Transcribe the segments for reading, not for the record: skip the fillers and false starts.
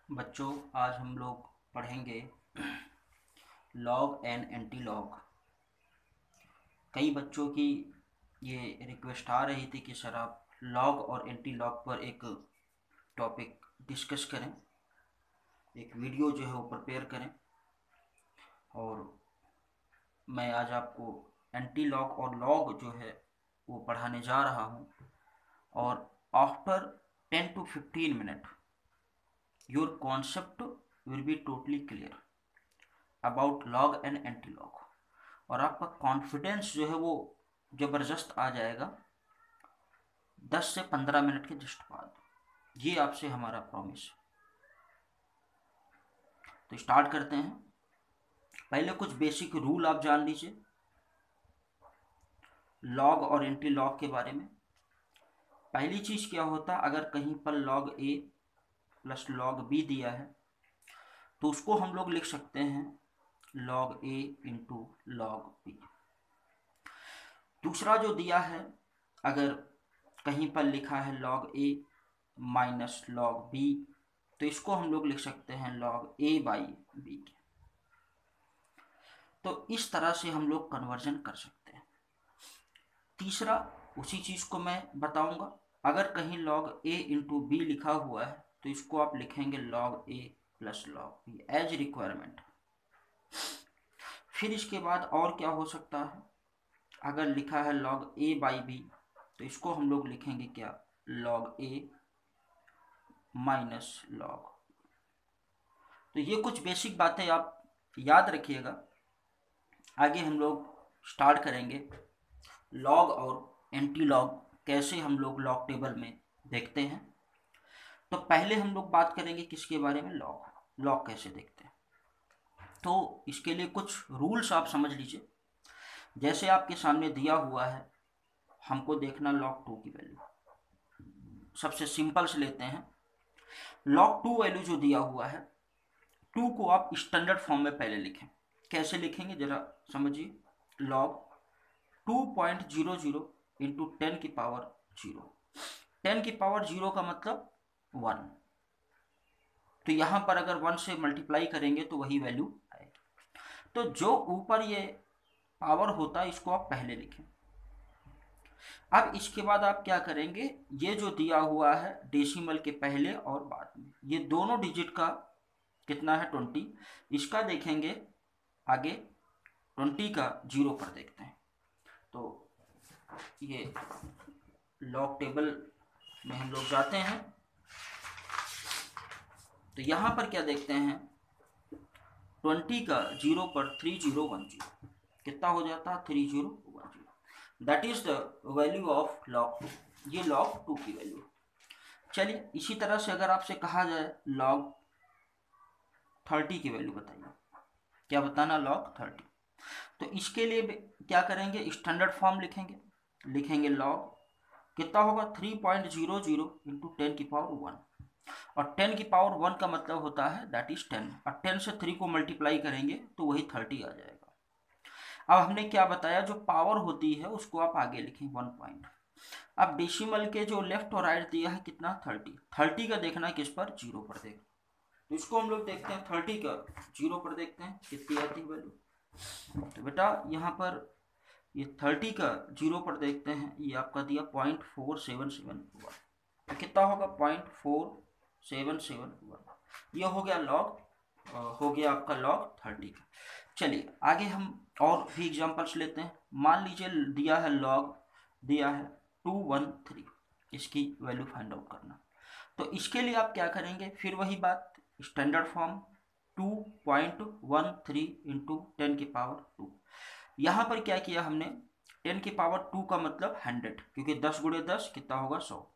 बच्चों, आज हम लोग पढ़ेंगे लॉग एंड एंटी लॉग। कई बच्चों की ये रिक्वेस्ट आ रही थी कि सर आप लॉग और एंटी लॉग पर एक टॉपिक डिस्कस करें, एक वीडियो जो है वो प्रिपेयर करें। और मैं आज आपको एंटी लॉग और लॉग जो है वो पढ़ाने जा रहा हूँ। और after 10 to 15 minute your concept will be totally clear about log and anti log. और आपका कॉन्फिडेंस जो है वो ज़बरदस्त आ जाएगा 10 से 15 मिनट के जस्ट बाद। ये आपसे हमारा प्रॉमिस। तो स्टार्ट करते हैं। पहले कुछ बेसिक रूल आप जान लीजिए लॉग और एंटी लॉग के बारे में। पहली चीज़ क्या होता है, अगर कहीं पर log A plus log B दिया है तो उसको हम लोग लिख सकते हैं लॉग ए इंटू लॉग बी। दूसरा जो दिया है, अगर कहीं पर लिखा है लॉग ए माइनस लॉग बी तो इसको हम लोग लिख सकते हैं लॉग ए बाई बी। तो इस तरह से हम लोग कन्वर्जन कर सकते हैं। तीसरा, उसी चीज़ को मैं बताऊंगा, अगर कहीं लॉग ए इंटू बी लिखा हुआ है तो इसको आप लिखेंगे log A plus log B as requirement. फिर इसके बाद और क्या हो सकता है, अगर लिखा है लॉग ए बाई बी तो इसको हम लोग लिखेंगे क्या, लॉग ए माइनस लॉग। तो ये कुछ बेसिक बातें आप याद रखिएगा। आगे हम लोग स्टार्ट करेंगे लॉग और एंटी लॉग कैसे हम लोग लॉग टेबल में देखते हैं। तो पहले हम लोग बात करेंगे किसके बारे में, लॉग। लॉग कैसे देखते हैं, तो इसके लिए कुछ रूल्स आप समझ लीजिए। जैसे आपके सामने दिया हुआ है, हमको देखना लॉग 2 की वैल्यू। सबसे सिंपल से लेते हैं, लॉग 2 वैल्यू जो दिया हुआ है, 2 को आप स्टैंडर्ड फॉर्म में पहले लिखें। कैसे लिखेंगे जरा समझिए, लॉग 2.00 इंटू 10 की पावर 0। 10 की पावर 0 का मतलब 1। तो यहाँ पर अगर 1 से मल्टीप्लाई करेंगे तो वही वैल्यू आएगी। तो जो ऊपर ये पावर होता है इसको आप पहले लिखें। अब इसके बाद आप क्या करेंगे, ये जो दिया हुआ है डेसिमल के पहले और बाद में, ये दोनों डिजिट का कितना है 20, इसका देखेंगे आगे 20 का 0 पर देखते हैं। तो ये लॉग टेबल में हम लोग जाते हैं, तो यहाँ पर क्या देखते हैं, 20 का 0 पर 3010 कितना हो जाता है 3010। That is the value of log 2। ये लॉग 2 की वैल्यू। चलिए इसी तरह से अगर आपसे कहा जाए लॉग 30 की वैल्यू बताइए, क्या बताना लॉग 30। तो इसके लिए क्या करेंगे, स्टैंडर्ड फॉर्म लिखेंगे। लिखेंगे लॉग कितना होगा 3.00 इंटू 10 की पावर 1। और 10 की पावर 1 का मतलब होता है दैट इज 10, और 10 से 3 को मल्टीप्लाई करेंगे तो वही 30 आ जाएगा। अब हमने क्या बताया, जो पावर होती है उसको आप आगे लिखें 1 पॉइंट। अब डेसिमल के जो लेफ्ट और राइट दिया है कितना 30, 30 का देखना किस पर 0 पर देखना। तो इसको हम लोग देखते हैं 30 का 0 पर देखते हैं कितनी आती है वैल्यू। तो बेटा यहाँ पर ये 30 का 0 पर देखते हैं, ये आपका दिया 0.4771। तो कितना होगा 0.4771। ये हो गया लॉग, हो गया आपका लॉग 30 का। चलिए आगे हम और भी एग्जांपल्स लेते हैं। मान लीजिए दिया है लॉग, दिया है 213, इसकी वैल्यू फाइंड आउट करना। तो इसके लिए आप क्या करेंगे, फिर वही बात, स्टैंडर्ड फॉर्म 2.13 इंटू 10 की पावर 2। यहाँ पर क्या किया हमने, 10 की पावर 2 का मतलब 100, क्योंकि 10 गुणे 10 कितना होगा 100।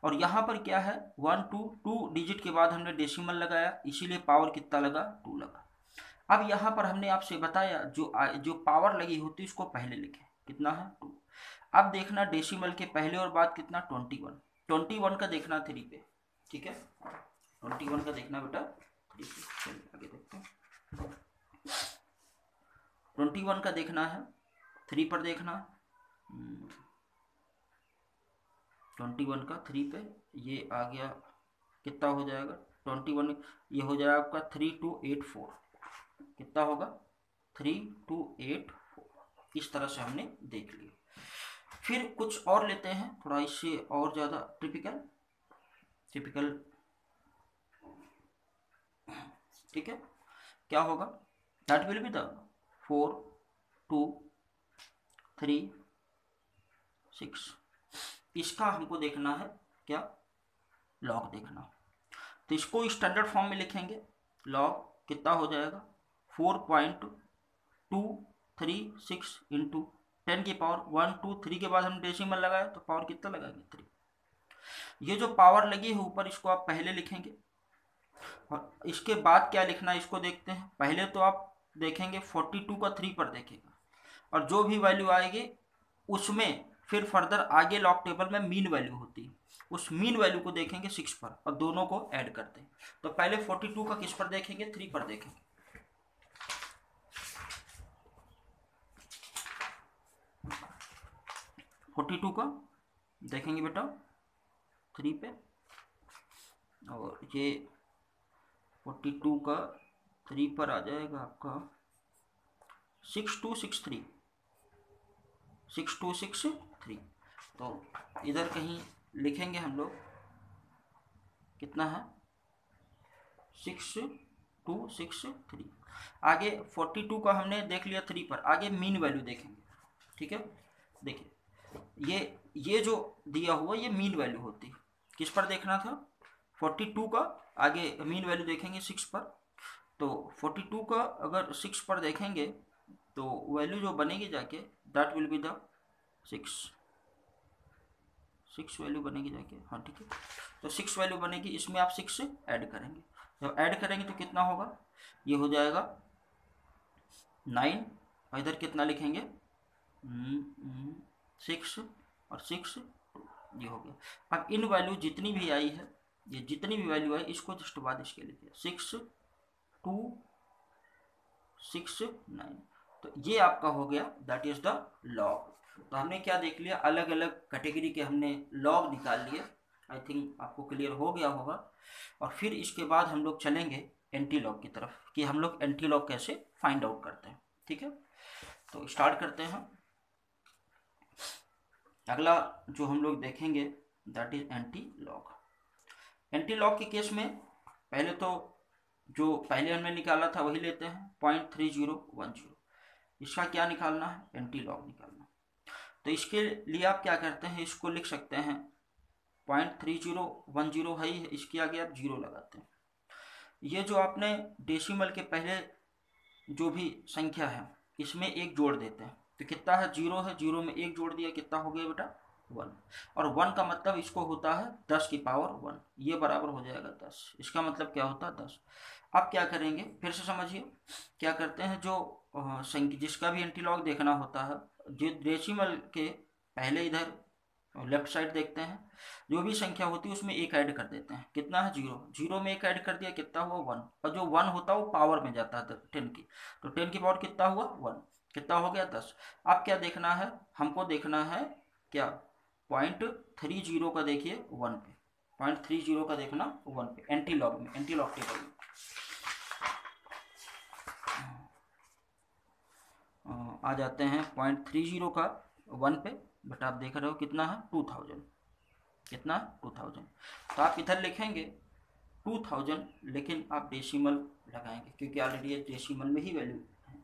और यहाँ पर क्या है 2 डिजिट के बाद हमने डेसिमल लगाया, इसीलिए पावर कितना लगा 2 लगा। अब यहाँ पर हमने आपसे बताया जो पावर लगी होती है उसको पहले लिखें, कितना है 2। अब देखना डेसिमल के पहले और बाद कितना 21। 21 का देखना 3 पे, ठीक है, 21 का देखना बेटा 3 पे। चलिए आगे देखते हैं। 21 का देखना है 3 पर देखना, 21 का 3 पे, ये आ गया कितना हो जाएगा 21, ये हो जाएगा आपका 3284। कितना होगा? 3284। इस तरह से हमने देख लिया। फिर कुछ और लेते हैं थोड़ा इससे और ज़्यादा टिपिकल। ठीक है, क्या होगा? That will be the 4 2 3 6। इसका हमको देखना है क्या? लॉग देखना। तो इसको स्टैंडर्ड फॉर्म में लिखेंगे। लॉग कितना हो जाएगा? 4.236 इंटू 10 की पावर 1 2 3 के बाद हम डेसिमल लगाए तो पावर कितना लगाएंगे? 3। ये जो पावर लगी है ऊपर, इसको आप पहले लिखेंगे और इसके बाद क्या लिखना है इसको देखते हैं। पहले तो आप देखेंगे 42 का 3 पर देखेगा और जो भी वैल्यू आएगी उसमें फिर फर्दर आगे लॉग टेबल में मीन वैल्यू होती है, उस मीन वैल्यू को देखेंगे 6 पर और दोनों को ऐड करते हैं। तो पहले 42 का किस पर देखेंगे? 3 पर देखेंगे। फोर्टी टू का देखेंगे बेटा 3 पे, और ये 42 का 3 पर आ जाएगा आपका 6263। तो इधर कहीं लिखेंगे हम लोग कितना है? 6263। आगे 42 का हमने देख लिया 3 पर, आगे मीन वैल्यू देखेंगे। ठीक है, देखिए ये जो दिया हुआ ये मीन वैल्यू होती है। किस पर देखना था? 42 का आगे मीन वैल्यू देखेंगे 6 पर। तो 42 का अगर 6 पर देखेंगे तो वैल्यू जो बनेगी जाके that will be the 6 value बनेगी जाके। हाँ ठीक है, तो 6 वैल्यू बनेगी, इसमें आप 6 ऐड करेंगे। जब ऐड करेंगे तो कितना होगा? ये हो जाएगा 9 और इधर कितना लिखेंगे? 6 और 6 ये हो गया। अब इन वैल्यू जितनी भी आई है, ये जितनी भी वैल्यू आई इसको जस्ट बाद इसके लिखिए 6 2 6 9। तो ये आपका हो गया दैट इज द लॉग। तो हमने क्या देख लिया? अलग अलग कैटेगरी के हमने लॉग निकाल लिए। आई थिंक आपको क्लियर हो गया होगा। और फिर इसके बाद हम लोग चलेंगे एंटी लॉग की तरफ कि हम लोग एंटी लॉग कैसे फाइंड आउट करते हैं। ठीक है, तो स्टार्ट करते हैं। अगला जो हम लोग देखेंगे that is anti log. Anti log के केस में पहले तो जो पहले हमने निकाला था वही लेते हैं 0.3010। इसका क्या निकालना है? एंटी लॉग निकालना। तो इसके लिए आप क्या करते हैं, इसको लिख सकते हैं 0.3010 है ही है, इसके आगे आप 0 लगाते हैं। ये जो आपने डेसिमल के पहले जो भी संख्या है इसमें 1 जोड़ देते हैं तो कितना है? 0 है, 0 में 1 जोड़ दिया, कितना हो गया बेटा? 1। और 1 का मतलब इसको होता है 10 की पावर 1, ये बराबर हो जाएगा 10। इसका मतलब क्या होता है? 10। अब क्या करेंगे फिर से समझिए। क्या करते हैं, जो संख्या जिसका भी एंटीलॉग देखना होता है, जो डेसिमल के पहले इधर लेफ्ट साइड देखते हैं, जो भी संख्या होती है उसमें 1 ऐड कर देते हैं। कितना है? 0। 0 में 1 ऐड कर दिया, कितना हुआ? 1। और जो 1 होता है वो पावर में जाता है 10 की, तो 10 की पावर कितना हुआ? 1। कितना हो गया? 10। अब क्या देखना है हमको? देखना है क्या? 0.30 का देखिए 1 पे, 0.30 का देखना 1 पे एंटी लॉग में, एंटी लॉग टेबल में। आ जाते हैं 0.30 का 1 पे, बट आप देख रहे हो कितना है? 2000। कितना? 2000। तो आप इधर लिखेंगे 2000, लेकिन आप डेसिमल लगाएंगे क्योंकि ऑलरेडी ये डेसिमल में ही वैल्यू है।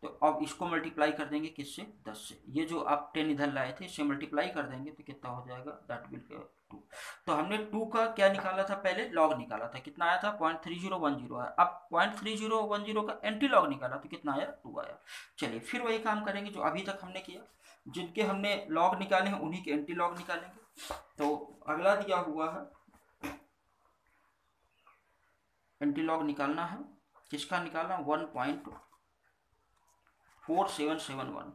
तो अब इसको मल्टीप्लाई कर देंगे किससे? 10 से। ये जो आप 10 इधर लाए थे इससे मल्टीप्लाई कर देंगे तो कितना हो जाएगा? That will be 2। तो हमने 2 का क्या निकाला था? पहले लॉग निकाला था, कितना आया था? 0.3010 आया। अब 0.3010 का एंटी लॉग निकाला तो कितना आया? 2 आया। चलिए फिर वही काम करेंगे जो अभी तक हमने किया। जिनके हमने लॉग निकाले हैं उन्हीं के एंटी लॉग निकालेंगे। तो अगला दिया हुआ है एंटी लॉग निकालना है। किसका निकालना? 1.4771।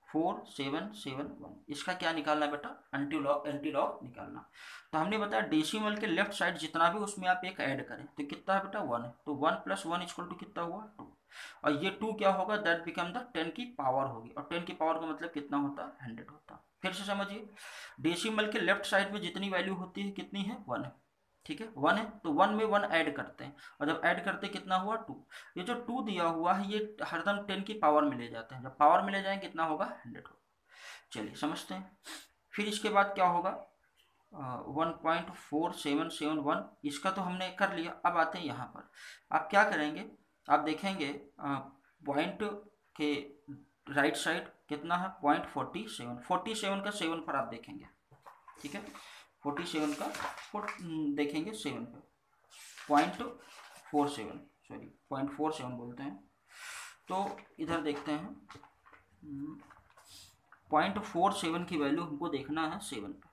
4771 इसका क्या निकालना है बेटा? एंटी लॉग निकालना। तो हमने बताया डेसिमल के लेफ्ट साइड जितना भी उसमें आप 1 ऐड करें तो कितना है बेटा? 1 है। तो 1 + 1 = कितना हुआ? 2। और ये 2 क्या होगा? दैट बिकम द 10 की पावर होगी, और 10 की पावर का मतलब कितना होता है? 100 होता है। फिर से समझिए, डेसिमल के लेफ्ट साइड में जितनी वैल्यू होती है कितनी है? 1 है। ठीक है, 1 है तो 1 में 1 ऐड करते हैं, और जब ऐड करते कितना हुआ 2। ये जो 2 दिया हुआ है ये हरदम 10 की पावर में ले जाते हैं, जब पावर में ले जाएंगे कितना होगा 100 होगा। चलिए समझते हैं। फिर इसके बाद क्या होगा 1.4771, इसका तो हमने कर लिया। अब आते हैं यहाँ पर, आप क्या करेंगे, आप देखेंगे पॉइंट के राइट साइड कितना है 0.47, 47 का 7 पर आप देखेंगे, ठीक है, 47 का देखेंगे 7 पे 0.47, सॉरी 0.47 बोलते हैं। तो इधर देखते हैं 0.47 की वैल्यू हमको देखना है 7 पे,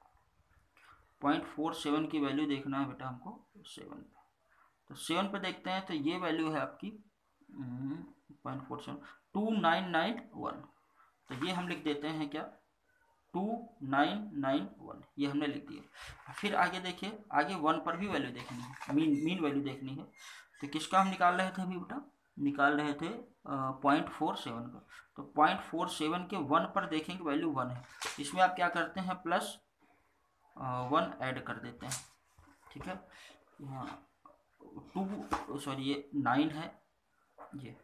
0.47 की वैल्यू देखना है बेटा हमको 7 पे। तो 7 पे देखते हैं तो ये वैल्यू है आपकी 0.47, 2991। तो ये हम लिख देते हैं क्या 2991, ये हमने लिख दिया। फिर आगे देखिए, आगे 1 पर भी वैल्यू देखनी है, मीन वैल्यू देखनी है। तो किसका हम निकाल रहे थे अभी बेटा, निकाल रहे थे 0.47 का। तो 0.47 के 1 पर देखेंगे वैल्यू 1 है, इसमें आप क्या करते हैं प्लस 1 ऐड कर देते हैं, ठीक है। यहाँ 2 सॉरी ये 9 है, ये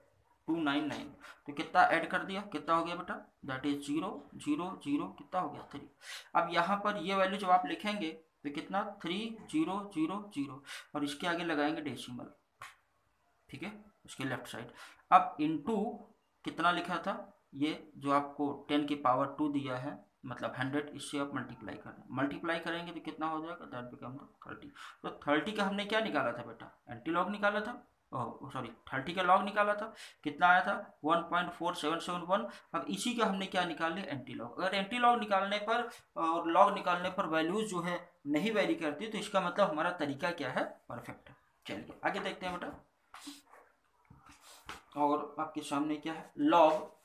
299, तो कितना ऐड कर दिया, कितना हो गया बेटा, दैट इज 0 0 0, कितना हो गया 3। अब यहाँ पर ये वैल्यू जब आप लिखेंगे तो कितना 3000, और इसके आगे लगाएंगे डेसिमल, ठीक है, उसके लेफ्ट साइड। अब इनटू कितना लिखा था, ये जो आपको 10 की पावर 2 दिया है मतलब 100, इससे आप मल्टीप्लाई करें, मल्टीप्लाई करेंगे तो कितना हो जाएगा, दैट बिकम 30। तो 30 का हमने क्या निकाला था बेटा, एंटी लॉग निकाला था, सॉरी 30 का लॉग निकाला था, कितना आया था 1.4771। अब इसी का हमने क्या निकाल लिया एंटी लॉग। अगर एंटी लॉग निकालने पर और लॉग निकालने पर वैल्यूज जो है नहीं वेरी करती, तो इसका मतलब हमारा तरीका क्या है, परफेक्ट है। चलिए आगे देखते हैं बेटा, और आपके सामने क्या है लॉग।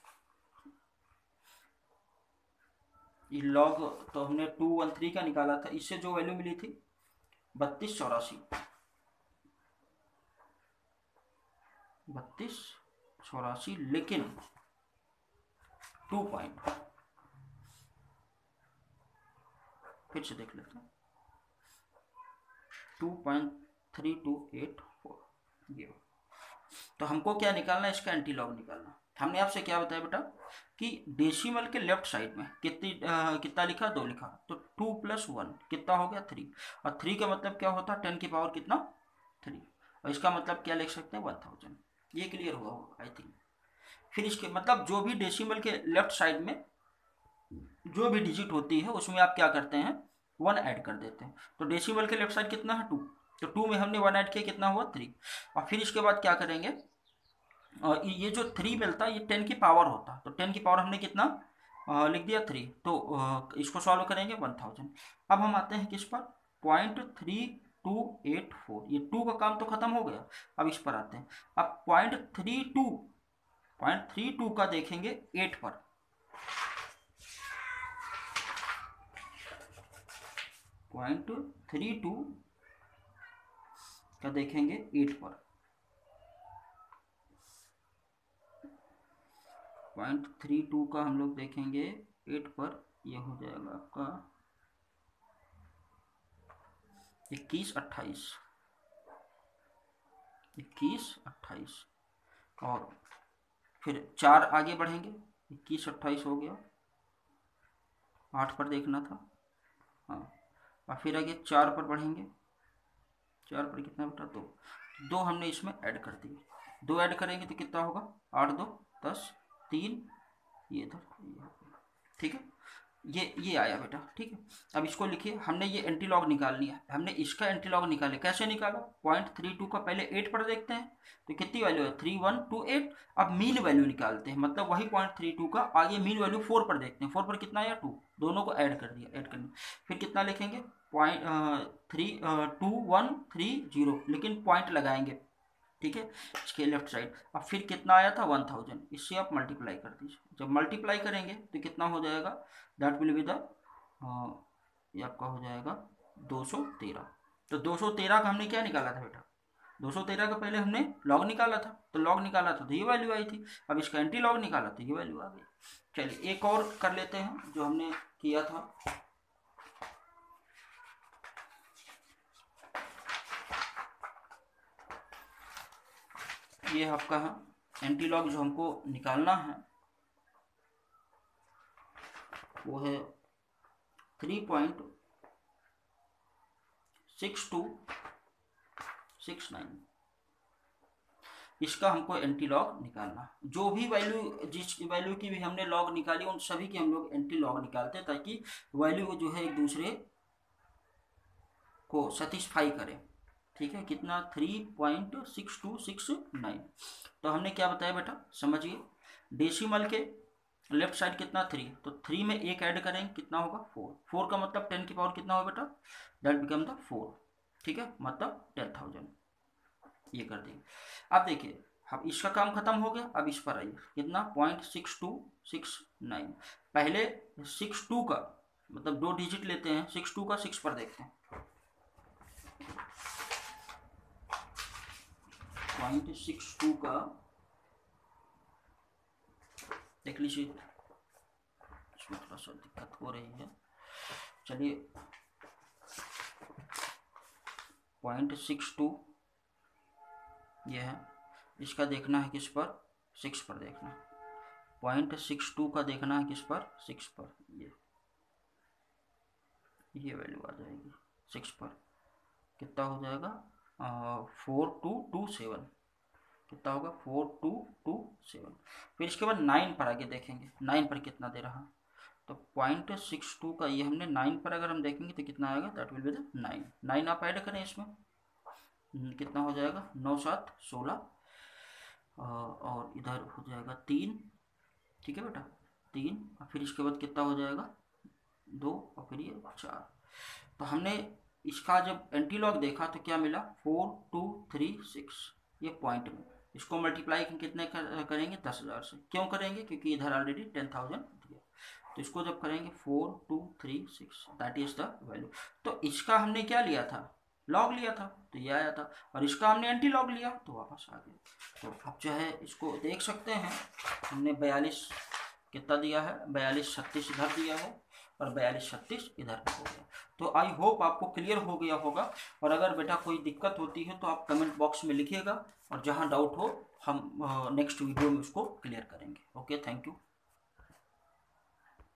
ये लॉग तो हमने 213 का निकाला था, इससे जो वैल्यू मिली थी 3284, 3284, लेकिन 2 पॉइंट, फिर से देख लेते हैं 2.3284 ये। तो हमको क्या निकालना है, इसका एंटी लॉग निकालना। हमने आपसे क्या बताया बेटा कि डेसिमल के लेफ्ट साइड में कितना लिखा 2 लिखा, तो 2 + 1 कितना हो गया 3, और 3 का मतलब क्या होता है 10 की पावर कितना 3, और इसका मतलब क्या लिख सकते हैं 1000। ये क्लियर हुआ होगा आई थिंक। फिर इसके मतलब जो भी डेसिमल के लेफ्ट साइड में जो भी डिजिट होती है उसमें आप क्या करते हैं 1 ऐड कर देते हैं। तो डेसिमल के लेफ्ट साइड कितना है 2, तो 2 में हमने 1 ऐड किया, कितना हुआ 3। और फिर इसके बाद क्या करेंगे, और ये जो 3 मिलता है ये 10 की पावर होता, तो 10 की पावर हमने कितना लिख दिया 3, तो इसको सॉल्व करेंगे 1000। अब हम आते हैं किस पर 0.3284, ये 2 का काम तो खत्म हो गया। अब इस पर आते हैं, अब 0.32 का देखेंगे 8 पर, 0.32 का देखेंगे 8 पर, 0.32 का हम लोग देखेंगे 8 पर, ये हो जाएगा आपका 2128, 2128, और फिर 4 आगे बढ़ेंगे, 2128 हो गया, 8 पर देखना था, हाँ, और फिर आगे 4 पर बढ़ेंगे, 4 पर कितना बेटा 2, 2 हमने इसमें ऐड कर दिए, 2 ऐड करेंगे तो कितना होगा 8 2 10, 3 ये इधर, ठीक है, ये आया बेटा, ठीक है। अब इसको लिखिए, हमने ये एंटी लॉग निकाल लिया, हमने इसका एंटी लॉग निकाले, कैसे निकाला 0.32 का पहले 8 पर देखते हैं तो कितनी वैल्यू है 3128। अब मीन वैल्यू निकालते हैं, मतलब वही 0.32 का आगे मीन वैल्यू 4 पर देखते हैं, 4 पर कितना आया 2, दोनों को ऐड कर दिया, ऐड करने फिर कितना लिखेंगे 2130, लेकिन पॉइंट लगाएंगे, ठीक है, इसके लेफ्ट साइड। अब फिर कितना आया था 1000, इससे आप मल्टीप्लाई कर दीजिए, जब मल्टीप्लाई करेंगे तो कितना हो जाएगा, दैट विल बी द ये आपका हो जाएगा 213। तो 213 का हमने क्या निकाला था बेटा, 213 का पहले हमने लॉग निकाला था, तो लॉग निकाला था तो ये वैल्यू आई थी। अब इसका एंटी लॉग निकाला तो ये वैल्यू आ गई। चलिए एक और कर लेते हैं जो हमने किया था, ये आपका है एंटी लॉग जो हमको निकालना है वो है 3.6269। इसका हमको एंटी लॉग निकालना, जो भी वैल्यू जिस वैल्यू की भी हमने लॉग निकाली उन सभी की हम लोग एंटी लॉग निकालते हैं ताकि वैल्यू जो है एक दूसरे को सेटिस्फाई करे। ठीक है, कितना 3.6269। तो हमने क्या बताया बेटा, समझिए डेसिमल के लेफ्ट साइड कितना 3, तो 3 में एक ऐड करेंगे कितना होगा 4। 4 का मतलब 10 की पावर कितना होगा बेटा, दैट बिकम द 4। ठीक है, मतलब 10,000 ये कर देंगे। अब देखिए अब इसका काम खत्म हो गया, अब इस पर आइए कितना 0.6269। पहले 62 का मतलब 2 डिजिट लेते हैं, 62 का 6 पर देखते हैं। 0.62 का देख लीजिए, इसमें थोड़ा सा दिक्कत हो रही है। चलिए 0.62 ये है, इसका देखना है किस पर, 6 पर देखना है। 0.62 का देखना है किस पर, 6 पर। ये वैल्यू आ जाएगी 6 पर, कितना हो जाएगा 4227। कितना होगा 4227। फिर इसके बाद 9 पर आगे देखेंगे, 9 पर कितना दे रहा, तो 0.62 का ये हमने 9 पर अगर हम देखेंगे तो कितना आएगा, दैट विल बी द 9। 9 आप ऐड करें इसमें, कितना हो जाएगा 9 7 16 और इधर हो जाएगा 3। ठीक है बेटा 3, और फिर इसके बाद कितना हो जाएगा 2 और फिर ये 4। तो हमने इसका जब एंटी लॉग देखा तो क्या मिला 4236। ये पॉइंट में इसको मल्टीप्लाई कितने करेंगे 10,000 से। क्यों करेंगे, क्योंकि इधर ऑलरेडी 10,000 दिया, तो इसको जब करेंगे 4236 दैट इज द वैल्यू। तो इसका हमने क्या लिया था, लॉग लिया था, तो ये आया था, और इसका हमने एंटी लॉग लिया तो वापस आ गया। तो अब जो है इसको देख सकते हैं, हमने 42 कितना दिया है, 4236 इधर दिया है और 4236 इधर हो गया। तो आई होप आपको क्लियर हो गया होगा, और अगर बेटा कोई दिक्कत होती है तो आप कमेंट बॉक्स में लिखिएगा, और जहां डाउट हो हम नेक्स्ट वीडियो में उसको क्लियर करेंगे। Okay, thank you.